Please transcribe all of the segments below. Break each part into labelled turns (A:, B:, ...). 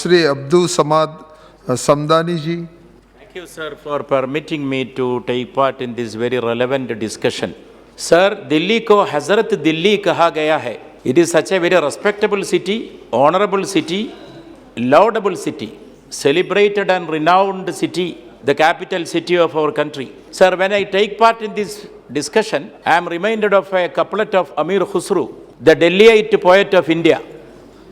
A: Shri Abdul Samad Samdani ji.
B: Thank you, sir, for permitting me to take part in this very relevant discussion. Sir, Delhi ko Hazrat Delhi kaha gaya hai. It is such a very respectable city, honorable city, laudable city, celebrated and renowned city, the capital city of our country. Sir, when I take part in this discussion, I am reminded of a couplet of Amir Khusru, the Delhiite poet of India,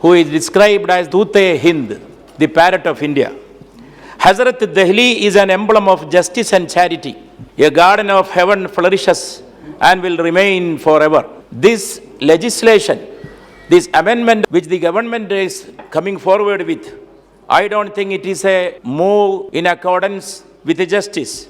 B: who is described as Tut-e-Hind, the parrot of India. Hazrat Delhi is an emblem of justice and charity. A garden of heaven flourishes and will remain forever. This legislation, this amendment which the government is coming forward with, I don't think it is a move in accordance with justice.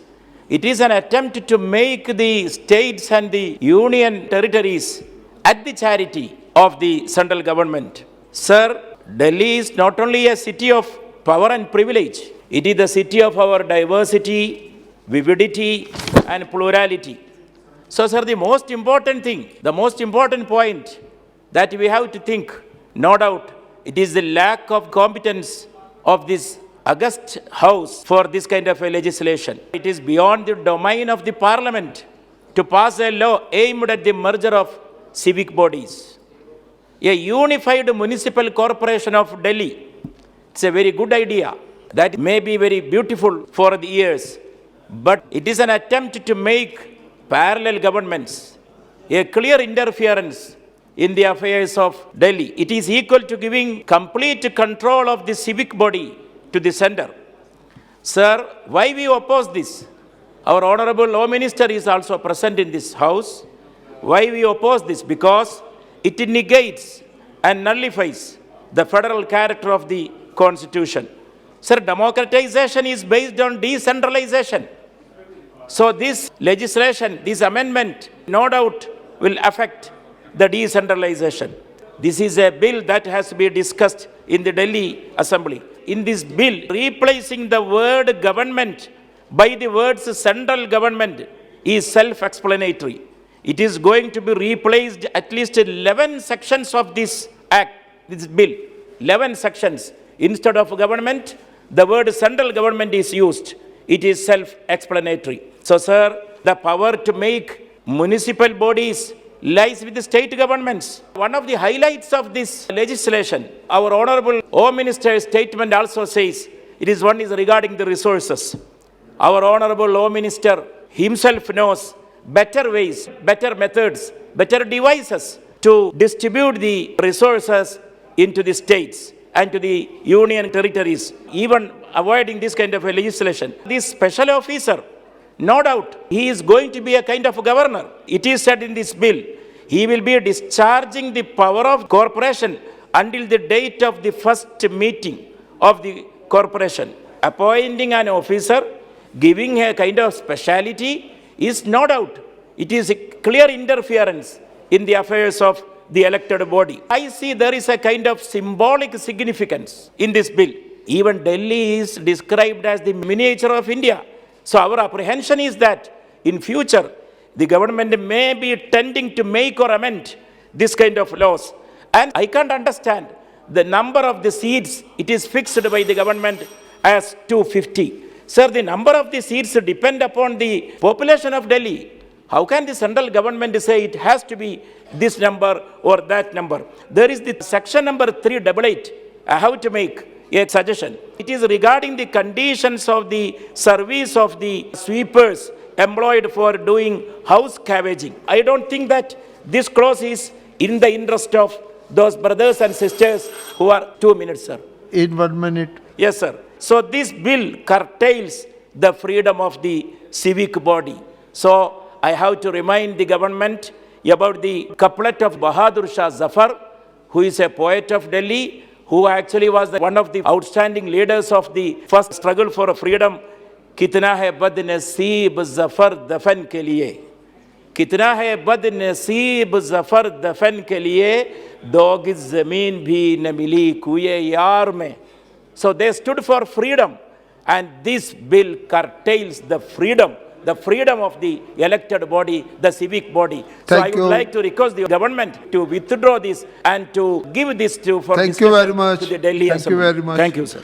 B: It is an attempt to make the states and the union territories at the charity of the central government. Sir, Delhi is not only a city of power and privilege, it is the city of our diversity, vividity, and plurality. So, sir, the most important thing, the most important point that we have to think, no doubt, it is the lack of competence of this august house for this kind of a legislation. It is beyond the domain of the parliament to pass a law aimed at the merger of civic bodies. A unified municipal corporation of Delhi, it's a very good idea. That may be very beautiful for the ears, but it is an attempt to make parallel governments, a clear interference in the affairs of Delhi. It is equal to giving complete control of the civic body to the center. Sir, why we oppose this? Our Honorable Law Minister is also present in this house. Why we oppose this? Because it negates and nullifies the federal character of the Constitution. Sir, democratization is based on decentralization. So this legislation, this amendment, no doubt will affect the decentralization. This is a bill that has to be discussed in the Delhi Assembly. In this bill, replacing the word government by the words central government is self-explanatory. It is going to be replaced at least 11 sections of this act, this bill. 11 sections. Instead of government, the word central government is used. It is self-explanatory. So, sir, the power to make municipal bodies lies with the state governments. One of the highlights of this legislation, our Honorable Home Minister's statement also says, it is one is regarding the resources. Our Honorable Home Minister himself knows better ways, better methods, better devices to distribute the resources into the states and to the union territories, even avoiding this kind of a legislation. This special officer, no doubt, he is going to be a kind of a governor. It is said in this bill, he will be discharging the power of corporation until the date of the first meeting of the corporation. Appointing an officer, giving a kind of speciality is no doubt, it is a clear interference in the affairs of the elected body. I see there is a kind of symbolic significance in this bill. Even Delhi is described as the miniature of India. So our apprehension is that in future, the government may be tending to make or amend this kind of laws. And I can't understand the number of the seats, it is fixed by the government as 250. Sir, the number of the seats depend upon the population of Delhi. How can the central government say it has to be this number or that number? There is the section number 388. I have to make a suggestion. It is regarding the conditions of the service of the sweepers employed for doing house scavenging. I don't think that this clause is in the interest of those brothers and sisters who are 2 minutes, sir.
A: In 1 minute.
B: Yes, sir. So this bill curtails the freedom of the civic body. So I have to remind the government about the couplet of Bahadur Shah Zafar, who is a poet of Delhi, who actually was one of the outstanding leaders of the first struggle for freedom. Kitna hai bad naseeb zafar dafan ke liye. Kitna hai bad naseeb zafar dafan ke liye. Dogiz zameen bhi na mili kuye yaar mein. So they stood for freedom, and this bill curtails the freedom the freedom of the elected body, the civic body. So
A: Thank
B: I would
A: you.
B: like to request the government to withdraw this and to give this to for
A: Thank you very
B: discussion
A: much.
B: to the Delhi
A: Thank you
B: Assembly.
A: very much.
B: Thank you, sir.